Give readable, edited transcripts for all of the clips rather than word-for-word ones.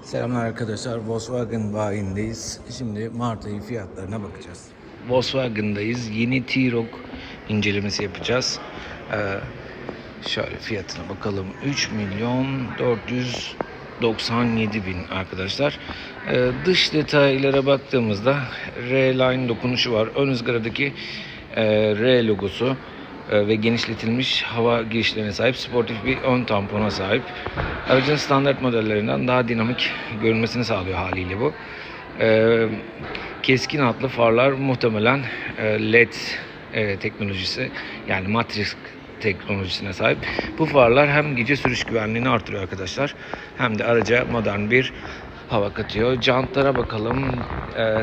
Selamlar arkadaşlar, Volkswagen bayindeyiz. Şimdi Mart ayı fiyatlarına bakacağız. Volkswagen'dayız. Yeni T-Roc incelemesi yapacağız. Şöyle fiyatına bakalım. 3.497.000 arkadaşlar. Dış detaylara baktığımızda R-Line dokunuşu var. Ön ızgaradaki R logosu ve genişletilmiş hava girişlerine sahip, sportif bir ön tampona sahip. Aracın standart modellerinden daha dinamik görünmesini sağlıyor haliyle bu. Keskin hatlı farlar muhtemelen LED teknolojisi, yani Matrix teknolojisine sahip. Bu farlar hem gece sürüş güvenliğini artırıyor arkadaşlar, hem de araca modern bir hava katıyor. Jantlara bakalım.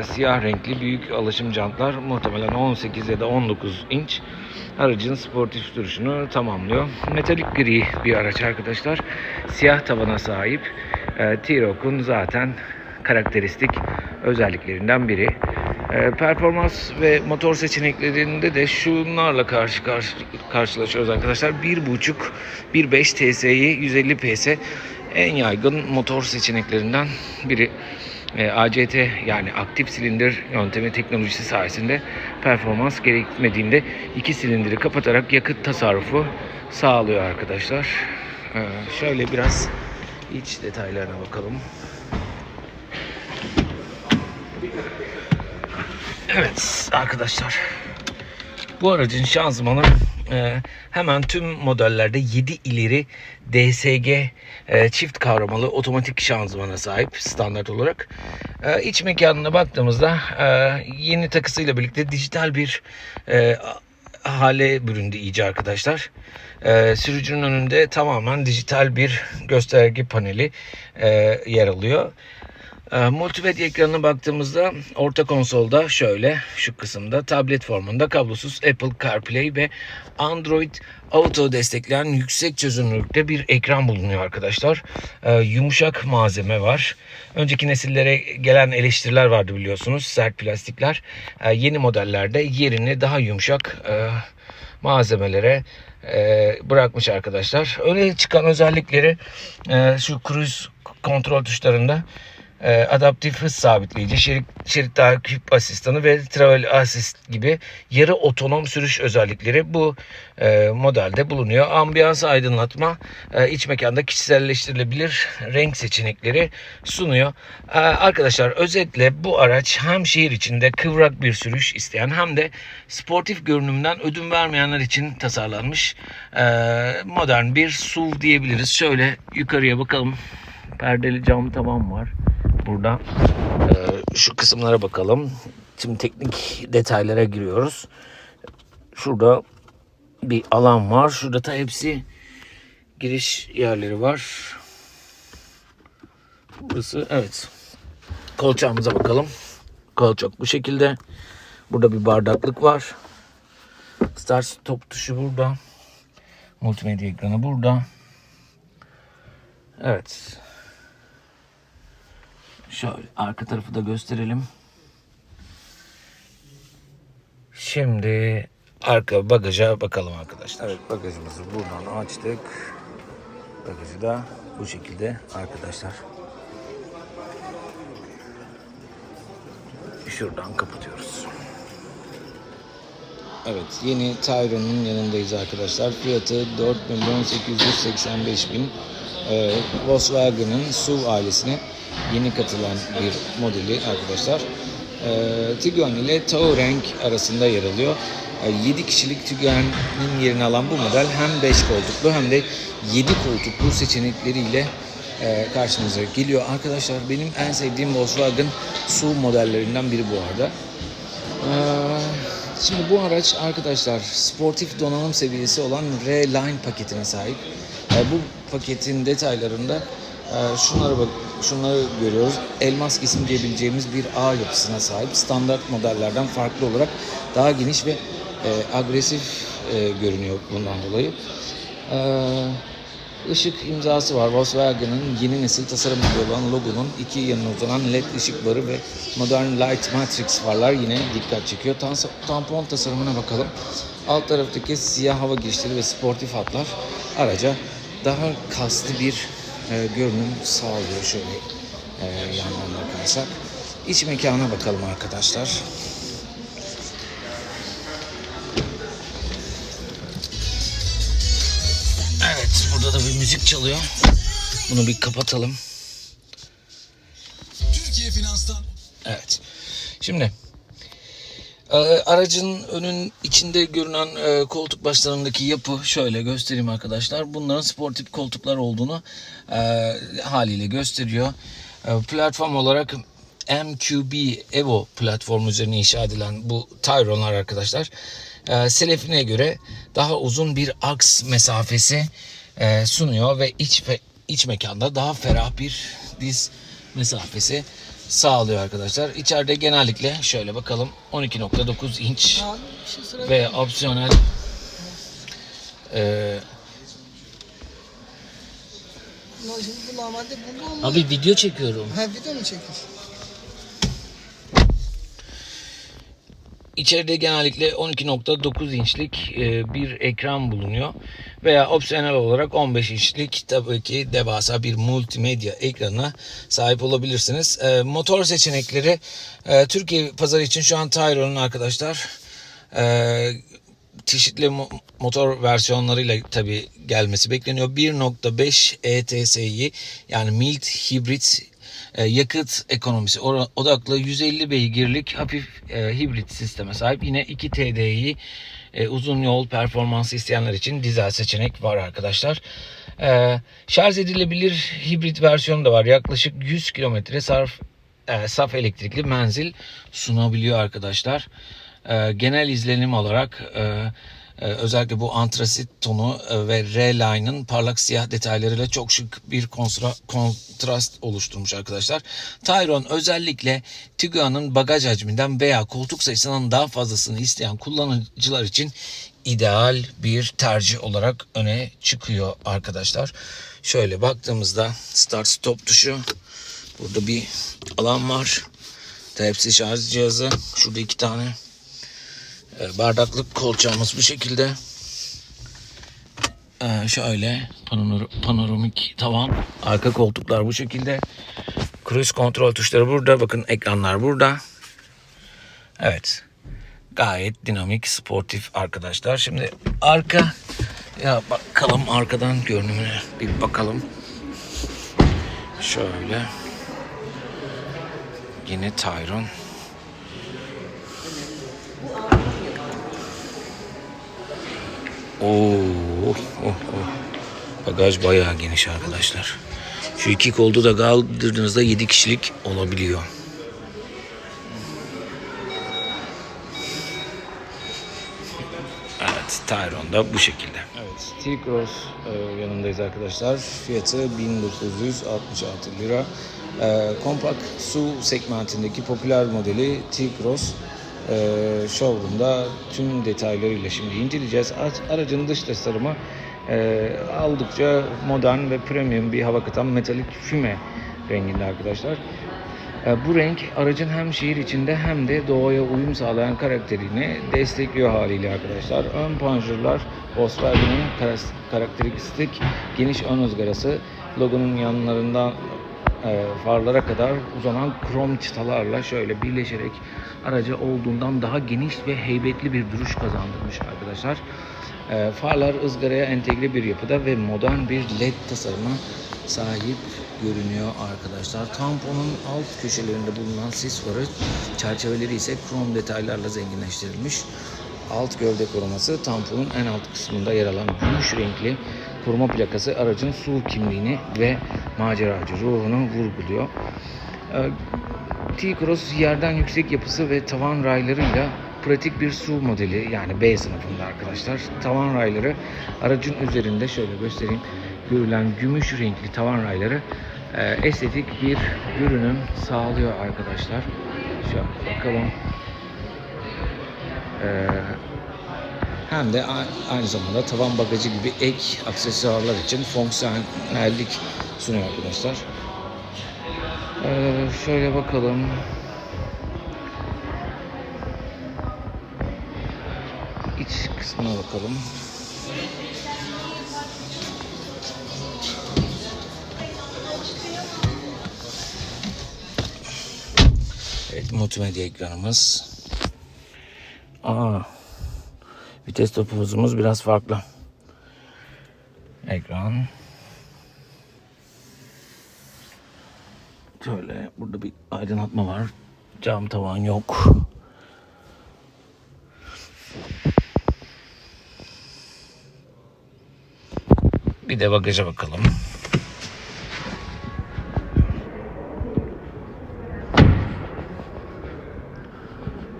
Siyah renkli büyük alışım jantlar, muhtemelen 18 ya da 19 inç. Aracın sportif sürüşünü tamamlıyor. Metalik gri bir araç arkadaşlar. Siyah tavana sahip. T-Roc'un zaten karakteristik özelliklerinden biri. Performans ve motor seçeneklerinde de şunlarla karşılaşıyoruz arkadaşlar. 1.5 TSI 150 PS en yaygın motor seçeneklerinden biri. ACT, yani aktif silindir yöntemi teknolojisi sayesinde performans gerekmediğinde iki silindiri kapatarak yakıt tasarrufu sağlıyor arkadaşlar. Şöyle biraz iç detaylarına bakalım. Evet arkadaşlar, bu aracın şanzımanı hemen tüm modellerde 7 ileri DSG çift kavramalı otomatik şanzımana sahip standart olarak. İç mekanına baktığımızda yeni takısıyla birlikte dijital bir hale büründü iyice arkadaşlar. Sürücünün önünde tamamen dijital bir gösterge paneli yer alıyor. Multimedya ekranına baktığımızda orta konsolda şöyle şu kısımda tablet formunda kablosuz Apple CarPlay ve Android Auto destekleyen yüksek çözünürlükte bir ekran bulunuyor arkadaşlar. Yumuşak malzeme var. Önceki nesillere gelen eleştiriler vardı biliyorsunuz, sert plastikler. Yeni modellerde yerini daha yumuşak malzemelere bırakmış arkadaşlar. Öne çıkan özellikleri şu cruise kontrol tuşlarında adaptif hız sabitleyici, şerit takip asistanı ve travel assist gibi yarı otonom sürüş özellikleri bu modelde bulunuyor. Ambiyans aydınlatma, iç mekanda kişiselleştirilebilir renk seçenekleri sunuyor. Arkadaşlar, özetle bu araç hem şehir içinde kıvrak bir sürüş isteyen hem de sportif görünümden ödün vermeyenler için tasarlanmış modern bir SUV diyebiliriz. Şöyle yukarıya bakalım. Perdeli cam tavan var. Burada şu kısımlara bakalım. Şimdi teknik detaylara giriyoruz. Şurada bir alan var. Şurada da hepsi giriş yerleri var. Burası, evet. Kolçağımıza bakalım. Kolçak bu şekilde. Burada bir bardaklık var. Start stop tuşu burada. Multimedya ekranı burada. Evet. Şöyle arka tarafı da gösterelim. Şimdi arka bagaja bakalım arkadaşlar. Evet, bagajımızı buradan açtık. Bagajı da bu şekilde arkadaşlar. Şuradan kapatıyoruz. Evet, yeni Tayron'un yanındayız arkadaşlar. Fiyatı 4.885.000. Volkswagen'ın SUV ailesine yeni katılan bir modeli arkadaşlar. Tiguan ile Touareg arasında yer alıyor. 7 kişilik Tiguan'ın yerini alan bu model hem 5 koltuklu hem de 7 koltuklu seçenekleriyle karşımıza geliyor. Arkadaşlar, benim en sevdiğim Volkswagen SUV modellerinden biri bu arada. Şimdi bu araç arkadaşlar sportif donanım seviyesi olan R-Line paketine sahip. Bu paketin detaylarında şunları görüyoruz. Elmas kesim diyebileceğimiz bir ağ yapısına sahip. Standart modellerden farklı olarak daha geniş ve agresif görünüyor bundan dolayı. Işık imzası var. Volkswagen'ın yeni nesil tasarım modeli olan logonun iki yanına uzanan LED ışık barı ve modern Light Matrix farlar yine dikkat çekiyor. Tampon tasarımına bakalım. Alt taraftaki siyah hava girişleri ve sportif hatlar araca daha kaslı bir görünüm sağlıyor. Şöyle yandan bakarsak. İç mekana bakalım arkadaşlar. Evet, burada da bir müzik çalıyor. Bunu bir kapatalım. Türkiye Finans'tan. Evet. Şimdi aracın önün içinde görünen koltuk başlarındaki yapı şöyle göstereyim arkadaşlar. Bunların sportif koltuklar olduğunu haliyle gösteriyor. Platform olarak MQB Evo platformu üzerine inşa edilen bu Tayronlar arkadaşlar selefine göre daha uzun bir aks mesafesi sunuyor ve iç mekanda daha ferah bir diz mesafesi sağlıyor arkadaşlar. İçeride genellikle şöyle bakalım 12.9 inç ve opsiyonel Bu normalde bu mu? abi video çekiyorum. Ha, video mu çekiyorsun? İçeride genellikle 12.9 inçlik bir ekran bulunuyor. Veya opsiyonel olarak 15 inçlik tabii ki devasa bir multimedya ekranına sahip olabilirsiniz. Motor seçenekleri Türkiye pazarı için şu an Tayron'un arkadaşlar çeşitli motor versiyonlarıyla tabii gelmesi bekleniyor. 1.5 ETSI yani mild hibrit yakıt ekonomisi odaklı 150 beygirlik hafif hibrit sisteme sahip. Yine 2 TDI uzun yol performansı isteyenler için dizel seçenek var arkadaşlar. Şarj edilebilir hibrit versiyonu da var. Yaklaşık 100 kilometre saf elektrikli menzil sunabiliyor arkadaşlar. Genel izlenim olarak özellikle bu antrasit tonu ve R-Line'ın parlak siyah detaylarıyla çok şık bir kontrast oluşturmuş arkadaşlar. Tayron özellikle Tiguan'ın bagaj hacminden veya koltuk sayısından daha fazlasını isteyen kullanıcılar için ideal bir tercih olarak öne çıkıyor arkadaşlar. Şöyle baktığımızda start stop tuşu, burada bir alan var. Type-C şarj cihazı, şurada 2 tane bardaklık kolçağımız bu şekilde. Şöyle panoramik tavan, arka koltuklar bu şekilde. Cruise kontrol tuşları burada. Bakın ekranlar burada. Evet. Gayet dinamik, sportif arkadaşlar. Şimdi bakalım arkadan görünümüne bir bakalım. Şöyle. Yine Tayron. Bagaj bayağı geniş arkadaşlar. Şu iki koltuğu da kaldırdığınızda 7 kişilik olabiliyor. Evet, Tayron da bu şekilde. Evet, T-Cross yanındayız arkadaşlar. Fiyatı 1966 lira. Kompakt SUV segmentindeki popüler modeli T-Cross showroom'da tüm detaylarıyla şimdi inceleyeceğiz. Aracın dış tasarımı oldukça modern ve premium bir hava katan metalik füme renginde arkadaşlar. Bu renk aracın hem şehir içinde hem de doğaya uyum sağlayan karakterini destekliyor haliyle arkadaşlar. Ön panjurlar Volkswagen'in karakteristik geniş ön ızgarası, logonun yanlarından farlara kadar uzanan krom çıtalarla şöyle birleşerek araca olduğundan daha geniş ve heybetli bir duruş kazandırmış arkadaşlar. Farlar ızgaraya entegre bir yapıda ve modern bir LED tasarıma sahip görünüyor arkadaşlar. Tamponun alt köşelerinde bulunan sis farı çerçeveleri ise krom detaylarla zenginleştirilmiş. Alt gövde koruması tamponun en alt kısmında yer alan gümüş renkli koruma plakası aracın SUV kimliğini ve maceracı ruhunu vurguluyor. T-Cross yerden yüksek yapısı ve tavan raylarıyla pratik bir SUV modeli, yani B sınıfında arkadaşlar. Tavan rayları aracın üzerinde şöyle göstereyim, görülen gümüş renkli tavan rayları estetik bir görünüm sağlıyor arkadaşlar. Şöyle bakalım. Hem de aynı zamanda tavan bagajı gibi ek aksesuarlar için fonksiyonellik sunuyor arkadaşlar. Şöyle bakalım. İç kısmına bakalım. Evet, multimedya ekranımız. Vites topumuz biraz farklı. Ekran. Şöyle burada bir aydınlatma var. Cam tavan yok. Bir de bagaja bakalım.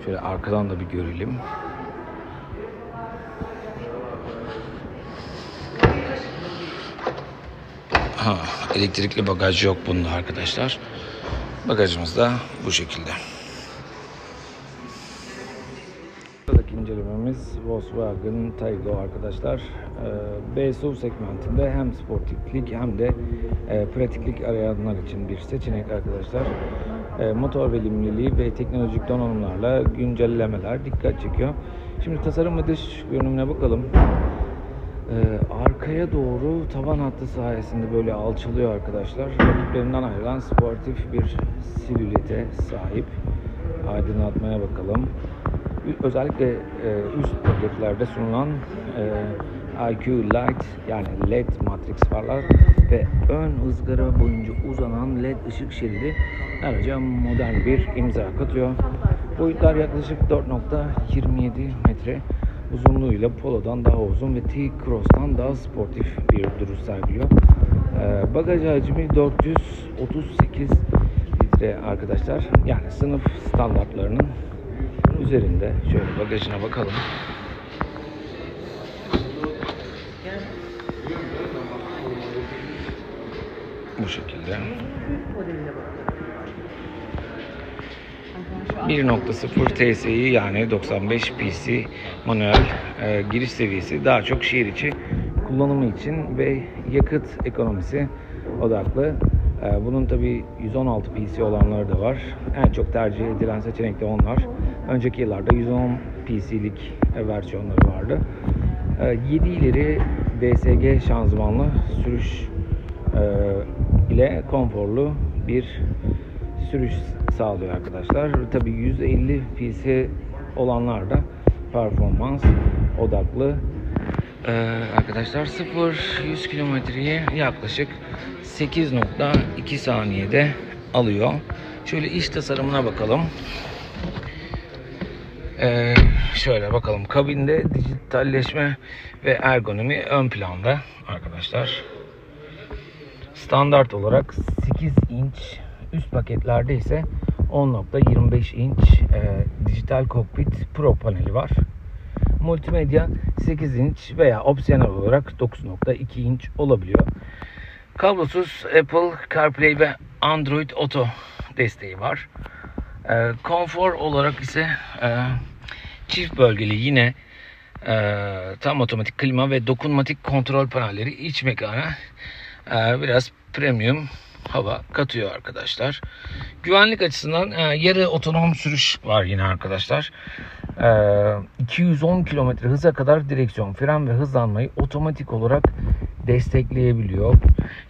Şöyle arkadan da bir görelim. Elektrikli bagaj yok bunda arkadaşlar. Bagajımız da bu şekilde. Sıradaki incelememiz Volkswagen Taygo arkadaşlar. B-SUV segmentinde hem sportiflik hem de pratiklik arayanlar için bir seçenek arkadaşlar. Motor verimliliği ve teknolojik donanımlarla güncellemeler dikkat çekiyor. Şimdi tasarım ve dış görünümüne bakalım. Arkaya doğru tavan hattı sayesinde böyle alçalıyor arkadaşlar. Rakiplerinden ayrılan sportif bir silüete sahip. Aydınlatmaya bakalım. Özellikle üst paketlerde sunulan IQ Light yani LED matrix farlar ve ön ızgara boyunca uzanan LED ışık şeridi araca modern bir imza katıyor. Boyutlar yaklaşık 4.27 metre. Uzunluğuyla Polo'dan daha uzun ve T-Cross'tan daha sportif bir duruş sergiliyor. Bagaj hacmi 438 litre arkadaşlar. Yani sınıf standartlarının üzerinde. Şöyle bagajına bakalım. Bu şekilde. 1.0 TSI yani 95 PC manuel giriş seviyesi daha çok şehir içi kullanımı için ve yakıt ekonomisi odaklı. Bunun tabi 116 PC olanları da var. En çok tercih edilen seçenek de onlar. Önceki yıllarda 110 PC'lik versiyonları vardı. 7 ileri DSG şanzımanlı sürüş ile konforlu bir sürüş sağlıyor arkadaşlar. Tabii 150 PC olanlar da performans odaklı. Arkadaşlar 0-100 kilometreyi yaklaşık 8.2 saniyede alıyor. Şöyle iç tasarımına bakalım. Şöyle bakalım. Kabinde dijitalleşme ve ergonomi ön planda arkadaşlar. Standart olarak 8 inç, üst paketlerde ise 10.25 inç dijital kokpit Pro paneli var. Multimedya 8 inç veya opsiyonel olarak 9.2 inç olabiliyor. Kablosuz Apple CarPlay ve Android Auto desteği var. Konfor olarak ise çift bölgeli yine tam otomatik klima ve dokunmatik kontrol panelleri iç mekana biraz premium hava katıyor arkadaşlar. Güvenlik açısından yarı otonom sürüş var yine arkadaşlar. 210 km hıza kadar direksiyon, fren ve hızlanmayı otomatik olarak destekleyebiliyor.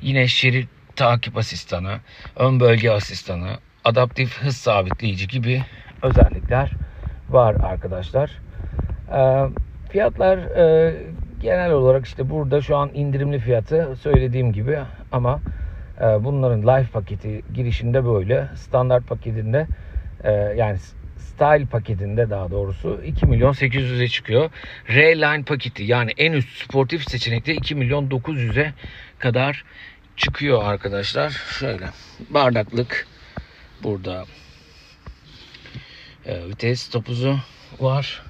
Yine şerit takip asistanı, ön bölge asistanı, adaptif hız sabitleyici gibi özellikler var arkadaşlar. Fiyatlar genel olarak işte burada şu an indirimli fiyatı söylediğim gibi ama bunların Life paketi girişinde böyle, standart paketinde yani Style paketinde daha doğrusu 2.800.000'e çıkıyor. R-Line paketi yani en üst sportif seçenekte 2.900.000'e kadar çıkıyor arkadaşlar. Şöyle bardaklık burada, vites topuzu var.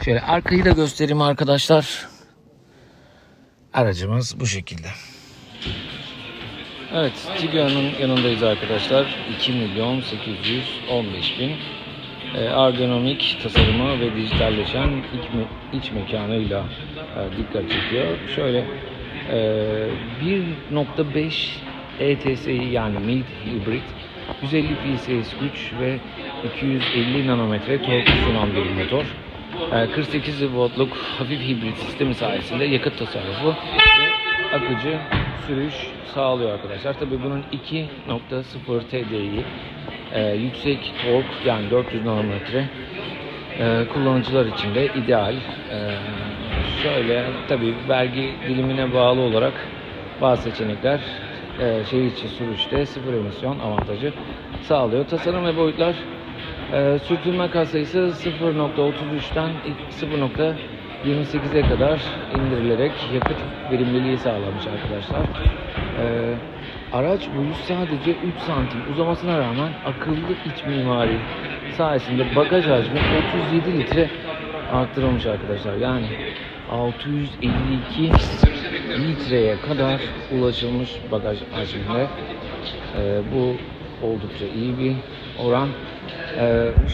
Şöyle arkayı da göstereyim arkadaşlar. Aracımız bu şekilde. Evet, Tiguan'ın yanındayız arkadaşlar. 2.815.000. Ergonomik tasarımı ve dijitalleşen iç mekanıyla dikkat çekiyor. Şöyle 1.5 ETSI yani mild hibrit, 150 PS güç ve 250 nanometre tork sunan bir motor. 48 voltluk hafif hibrit sistemi sayesinde yakıt tasarrufu ve akıcı sürüş sağlıyor arkadaşlar. Tabii bunun 2.0 TDI Yüksek tork, yani 400 Nm, kullanıcılar için de ideal. Şöyle tabii vergi dilimine bağlı olarak bazı seçenekler şehir içi sürüşte sıfır emisyon avantajı sağlıyor. Tasarım ve boyutlar: sürtünme katsayısı 0.33'ten 0.28'e kadar indirilerek yakıt verimliliği sağlamış arkadaşlar. Araç boyu sadece 3 santim uzamasına rağmen akıllı iç mimari sayesinde bagaj hacmi 37 litre arttırılmış arkadaşlar. Yani 652 litreye kadar ulaşılmış bagaj hacminde. Bu oldukça iyi bir oran.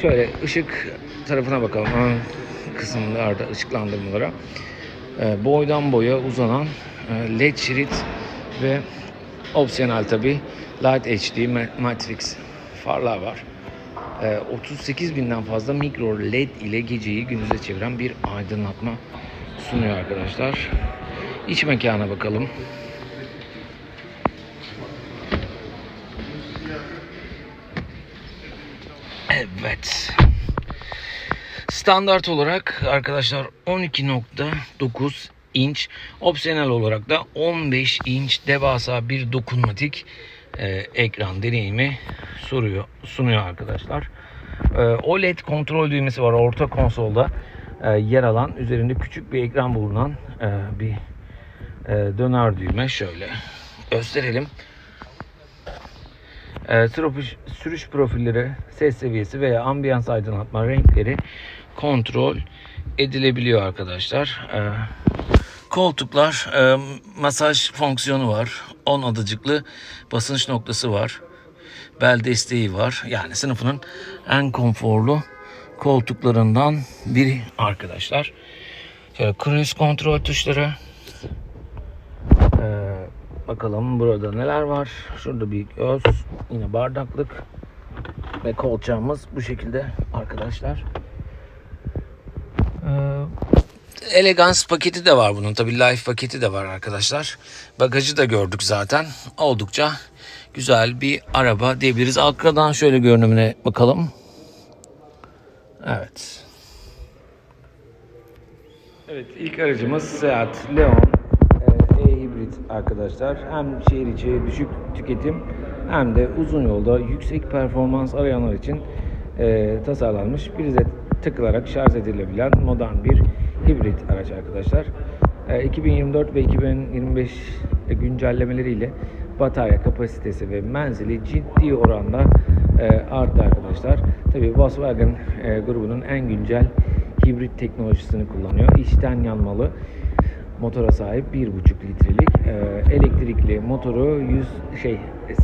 Şöyle ışık tarafına bakalım. Ön kısımlarda ışıklandırmalara. Boydan boya uzanan LED şerit ve opsiyonel tabi Light HD Matrix farlar var. 38.000'den fazla mikro LED ile geceyi gündüze çeviren bir aydınlatma sunuyor arkadaşlar. İç mekana bakalım. Evet. Standart olarak arkadaşlar 12.9 inç, opsiyonel olarak da 15 inç devasa bir dokunmatik ekran deneyimi sunuyor arkadaşlar. OLED kontrol düğmesi var orta konsolda yer alan, üzerinde küçük bir ekran bulunan bir döner düğme. Şöyle gösterelim. Sürüş profilleri, ses seviyesi veya ambiyans aydınlatma renkleri kontrol edilebiliyor arkadaşlar. Koltuklar, masaj fonksiyonu var. 10 adacıklı basınç noktası var. Bel desteği var. Yani sınıfının en konforlu koltuklarından biri arkadaşlar. Şöyle cruise kontrol tuşları. Bakalım burada neler var. Şurada bir göz, yine bardaklık ve kolçağımız bu şekilde arkadaşlar. Elegance paketi de var bunun. Tabii Life paketi de var arkadaşlar. Bagajı da gördük zaten. Oldukça güzel bir araba diyebiliriz. Arkadan şöyle görünümüne bakalım. Evet. Evet, ilk aracımız Seat Leon e-hibrit arkadaşlar. Hem şehir içi düşük tüketim hem de uzun yolda yüksek performans arayanlar için tasarlanmış, prize takılarak şarj edilebilen modern bir hibrit araç arkadaşlar. 2024 ve 2025 güncellemeleriyle batarya kapasitesi ve menzili ciddi oranda arttı arkadaşlar. Tabii Volkswagen grubunun en güncel hibrit teknolojisini kullanıyor. İçten yanmalı motora sahip 1,5 litrelik elektrikli motoru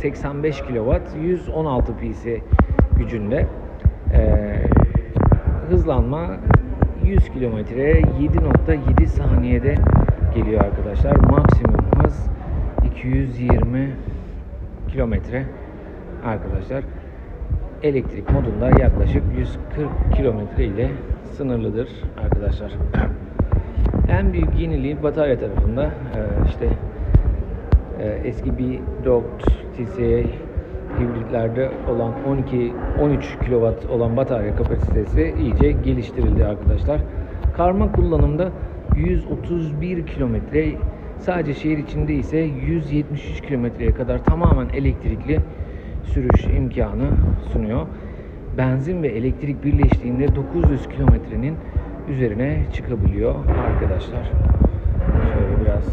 85 kW 116 PS gücünde. Hızlanma 100 kilometreye 7.7 saniyede geliyor arkadaşlar. Maksimum hız 220 kilometre arkadaşlar. Elektrik modunda yaklaşık 140 kilometre ile sınırlıdır arkadaşlar. En büyük yeniliği batarya tarafında. Eski bir TCA hibritlerde olan 13 kW olan batarya kapasitesi iyice geliştirildi arkadaşlar. Karma kullanımda 131 kilometre, sadece şehir içinde ise 173 kilometreye kadar tamamen elektrikli sürüş imkanı sunuyor. Benzin ve elektrik birleştiğinde 900 kilometrenin üzerine çıkabiliyor arkadaşlar. Şöyle biraz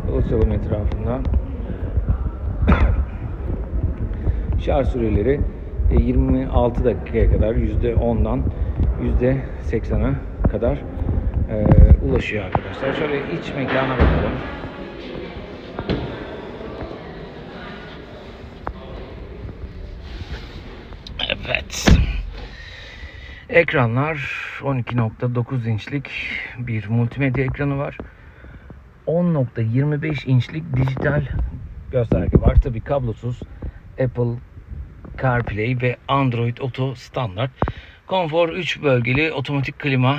dolaşalım etrafında. Şarj süreleri 26 dakikaya kadar %10'dan %80'a kadar ulaşıyor arkadaşlar. Şöyle iç mekana bakalım. Evet. Ekranlar 12.9 inçlik bir multimedya ekranı var. 10.25 inçlik dijital gösterge var. Tabii kablosuz Apple CarPlay ve Android Auto standart. Konfor 3 bölgeli otomatik klima,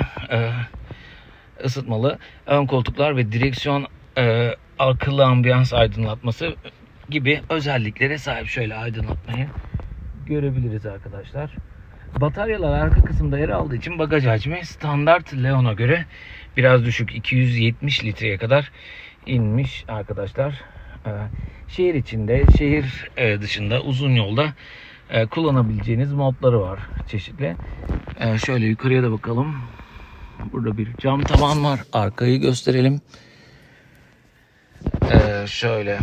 ısıtmalı ön koltuklar ve direksiyon akıllı ambiyans aydınlatması gibi özelliklere sahip. Şöyle aydınlatmayı görebiliriz arkadaşlar. Bataryalar arka kısımda yer aldığı için bagaj hacmi standart Leon'a göre biraz düşük. 270 litreye kadar inmiş arkadaşlar. Şehir içinde, şehir dışında uzun yolda kullanabileceğiniz modları var çeşitli. Şöyle yukarıya da bakalım. Burada bir cam tavan var. Arkayı gösterelim. Şöyle.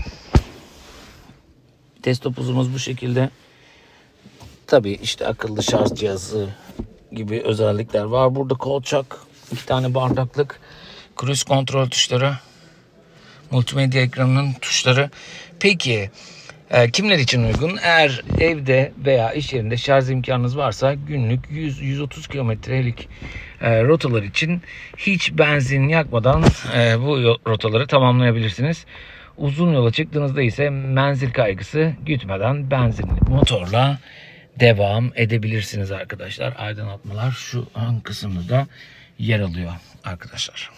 Vites topuzumuz bu şekilde. Tabii işte akıllı şarj cihazı gibi özellikler var. Burada kolçak, 2 tane bardaklık, cruise kontrol tuşları, multimedya ekranının tuşları. Peki kimler için uygun? Eğer evde veya iş yerinde şarj imkanınız varsa günlük 100-130 kilometrelik rotalar için hiç benzin yakmadan bu rotaları tamamlayabilirsiniz. Uzun yola çıktığınızda ise menzil kaygısı gütmeden benzinli motorla devam edebilirsiniz arkadaşlar. Aydınlatmalar şu ön kısımda yer alıyor arkadaşlar.